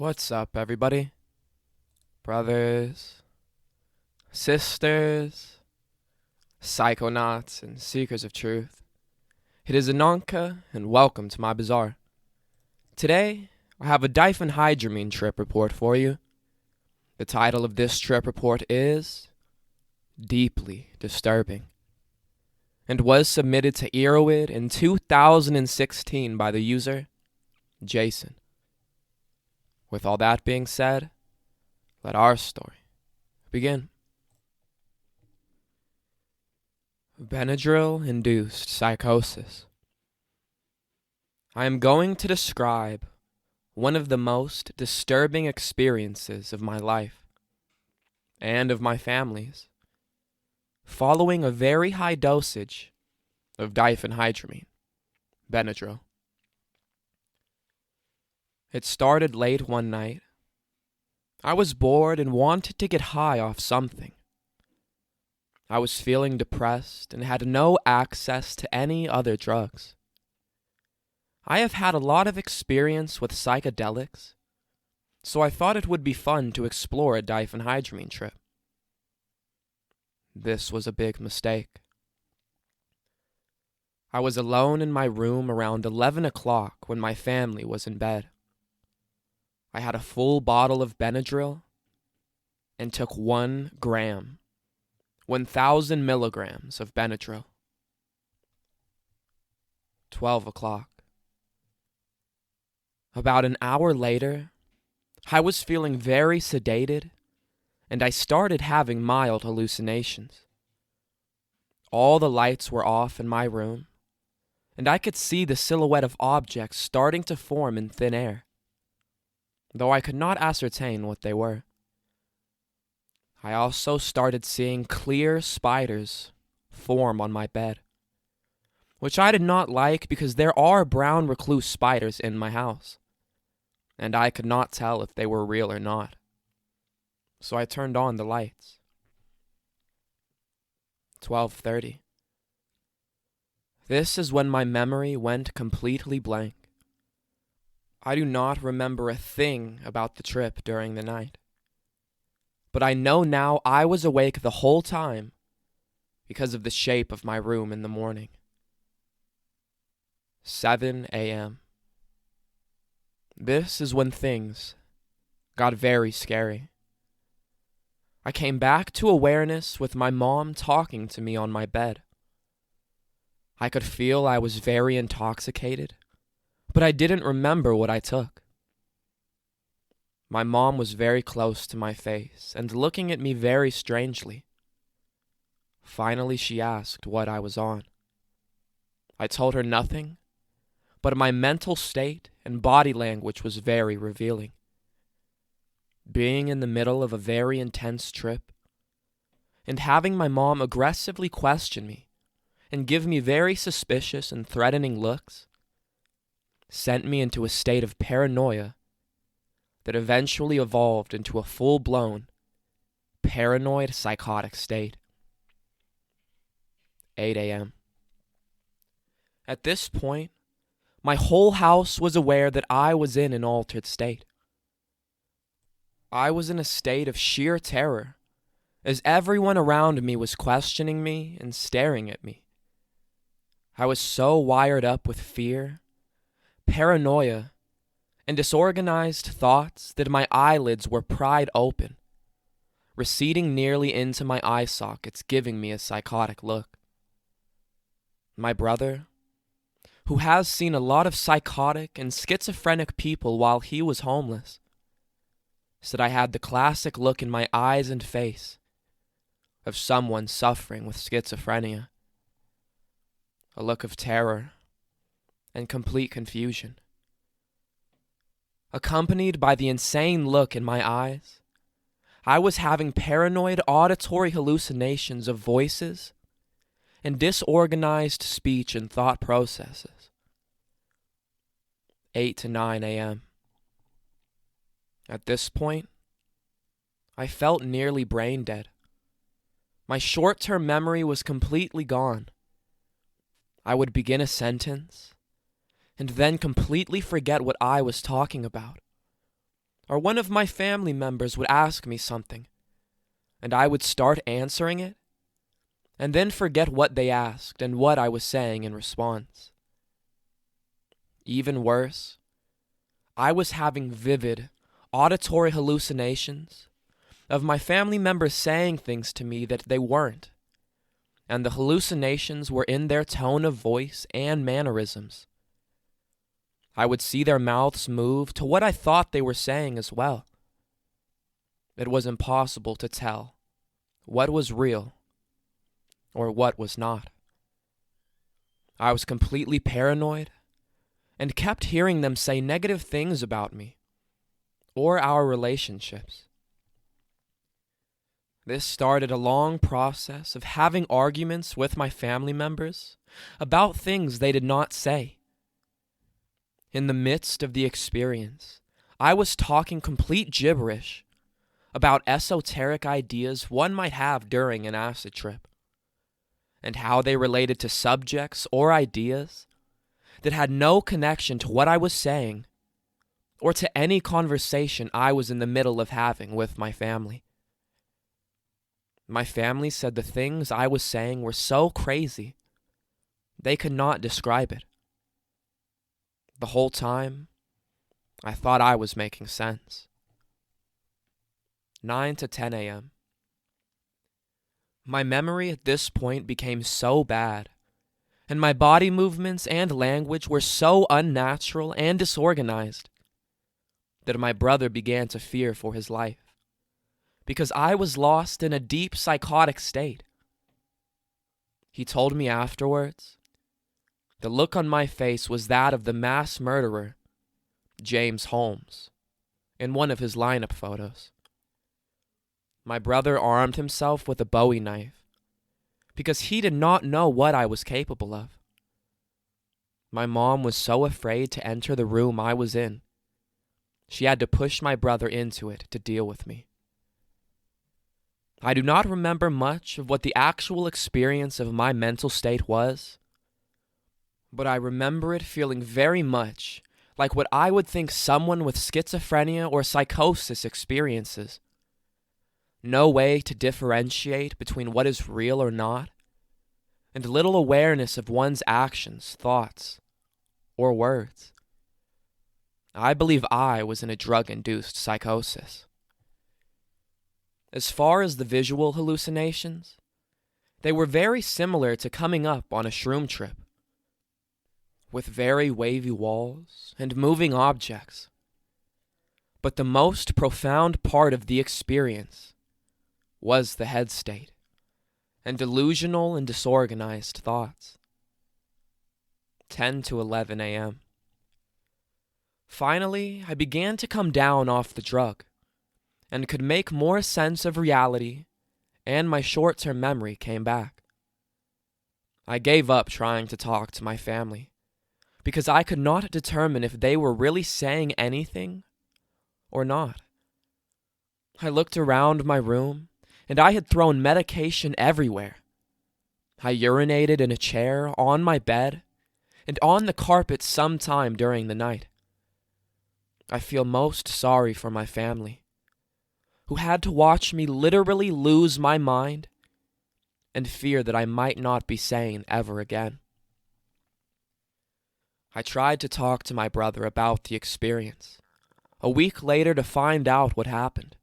What's up, everybody? Brothers, sisters, psychonauts, and seekers of truth. It is Ananka, and welcome to my bazaar. Today, I have a diphenhydramine trip report for you. The title of this trip report is Deeply Disturbing, and was submitted to Erowid in 2016 by the user Jason. With all that being said, let our story begin. Benadryl-induced psychosis. I am going to describe one of the most disturbing experiences of my life and of my family's following a very high dosage of diphenhydramine, Benadryl. It started late one night. I was bored and wanted to get high off something. I was feeling depressed and had no access to any other drugs. I have had a lot of experience with psychedelics, so I thought it would be fun to explore a diphenhydramine trip. This was a big mistake. I was alone in my room around 11 o'clock when my family was in bed. I had a full bottle of Benadryl and took 1 gram, 1,000 milligrams of Benadryl. 12 o'clock. About an hour later, I was feeling very sedated, and I started having mild hallucinations. All the lights were off in my room, and I could see the silhouette of objects starting to form in thin air, though I could not ascertain what they were. I also started seeing clear spiders form on my bed, which I did not like because there are brown recluse spiders in my house, and I could not tell if they were real or not. So I turned on the lights. 12:30. This is when my memory went completely blank. I do not remember a thing about the trip during the night. But I know now I was awake the whole time because of the shape of my room in the morning. 7 a.m. This is when things got very scary. I came back to awareness with my mom talking to me on my bed. I could feel I was very intoxicated, but I didn't remember what I took. My mom was very close to my face and looking at me very strangely. Finally, she asked what I was on. I told her nothing, but my mental state and body language was very revealing. Being in the middle of a very intense trip and having my mom aggressively question me and give me very suspicious and threatening looks sent me into a state of paranoia that eventually evolved into a full-blown, paranoid psychotic state. 8 a.m. At this point, my whole house was aware that I was in an altered state. I was in a state of sheer terror, as everyone around me was questioning me and staring at me. I was so wired up with fear, paranoia, and disorganized thoughts that my eyelids were pried open, receding nearly into my eye sockets, giving me a psychotic look. My brother, who has seen a lot of psychotic and schizophrenic people while he was homeless, said I had the classic look in my eyes and face of someone suffering with schizophrenia, a look of terror and complete confusion. Accompanied by the insane look in my eyes, I was having paranoid auditory hallucinations of voices and disorganized speech and thought processes. 8 to 9 a.m. At this point, I felt nearly brain dead. My short-term memory was completely gone. I would begin a sentence and then completely forget what I was talking about, or one of my family members would ask me something, and I would start answering it, and then forget what they asked and what I was saying in response. Even worse, I was having vivid, auditory hallucinations of my family members saying things to me that they weren't, and the hallucinations were in their tone of voice and mannerisms. I would see their mouths move to what I thought they were saying as well. It was impossible to tell what was real or what was not. I was completely paranoid and kept hearing them say negative things about me or our relationships. This started a long process of having arguments with my family members about things they did not say. In the midst of the experience, I was talking complete gibberish about esoteric ideas one might have during an acid trip, and how they related to subjects or ideas that had no connection to what I was saying or to any conversation I was in the middle of having with my family. My family said the things I was saying were so crazy, they could not describe it. The whole time, I thought I was making sense. 9 to 10 a.m. My memory at this point became so bad, and my body movements and language were so unnatural and disorganized, that my brother began to fear for his life, because I was lost in a deep psychotic state. He told me afterwards, the look on my face was that of the mass murderer, James Holmes, in one of his lineup photos. My brother armed himself with a Bowie knife because he did not know what I was capable of. My mom was so afraid to enter the room I was in. She had to push my brother into it to deal with me. I do not remember much of what the actual experience of my mental state was, but I remember it feeling very much like what I would think someone with schizophrenia or psychosis experiences. No way to differentiate between what is real or not, and little awareness of one's actions, thoughts, or words. I believe I was in a drug-induced psychosis. As far as the visual hallucinations, they were very similar to coming up on a shroom trip, with very wavy walls and moving objects. But the most profound part of the experience was the head state and delusional and disorganized thoughts. 10 to 11 a.m. Finally, I began to come down off the drug and could make more sense of reality, and my short-term memory came back. I gave up trying to talk to my family because I could not determine if they were really saying anything or not. I looked around my room, and I had thrown medication everywhere. I urinated in a chair, on my bed, and on the carpet sometime during the night. I feel most sorry for my family, who had to watch me literally lose my mind and fear that I might not be sane ever again. I tried to talk to my brother about the experience a week later to find out what happened.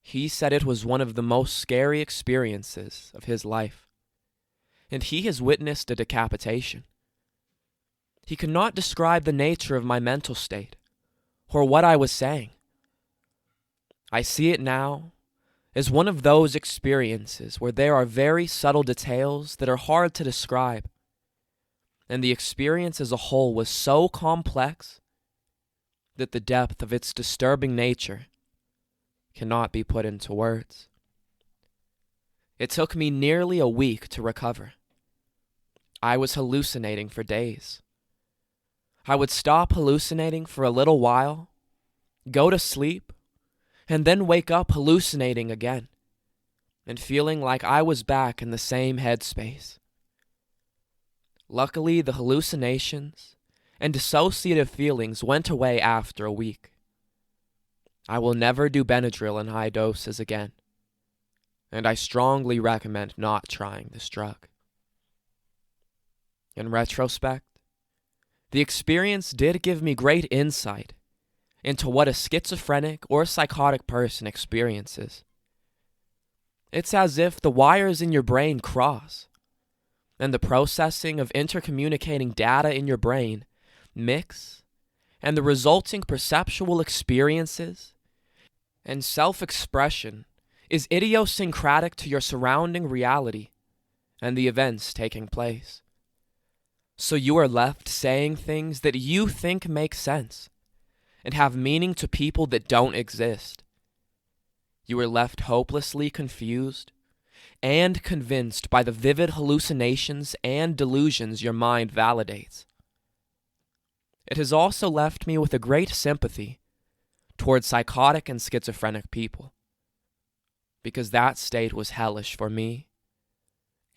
He said it was one of the most scary experiences of his life, and he has witnessed a decapitation. He could not describe the nature of my mental state or what I was saying. I see it now as one of those experiences where there are very subtle details that are hard to describe, and the experience as a whole was so complex that the depth of its disturbing nature cannot be put into words. It took me nearly a week to recover. I was hallucinating for days. I would stop hallucinating for a little while, go to sleep, and then wake up hallucinating again, and feeling like I was back in the same headspace. Luckily, the hallucinations and dissociative feelings went away after a week. I will never do Benadryl in high doses again, and I strongly recommend not trying this drug. In retrospect, the experience did give me great insight into what a schizophrenic or psychotic person experiences. It's as if the wires in your brain cross, and the processing of intercommunicating data in your brain mix, and the resulting perceptual experiences and self-expression is idiosyncratic to your surrounding reality and the events taking place. So you are left saying things that you think make sense and have meaning to people that don't exist. You are left hopelessly confused and convinced by the vivid hallucinations and delusions your mind validates. It has also left me with a great sympathy towards psychotic and schizophrenic people, because that state was hellish for me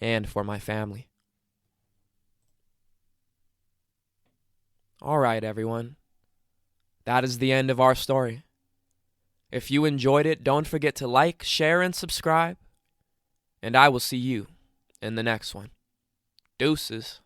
and for my family. All right, everyone. That is the end of our story. If you enjoyed it, don't forget to like, share, and subscribe. And I will see you in the next one. Deuces.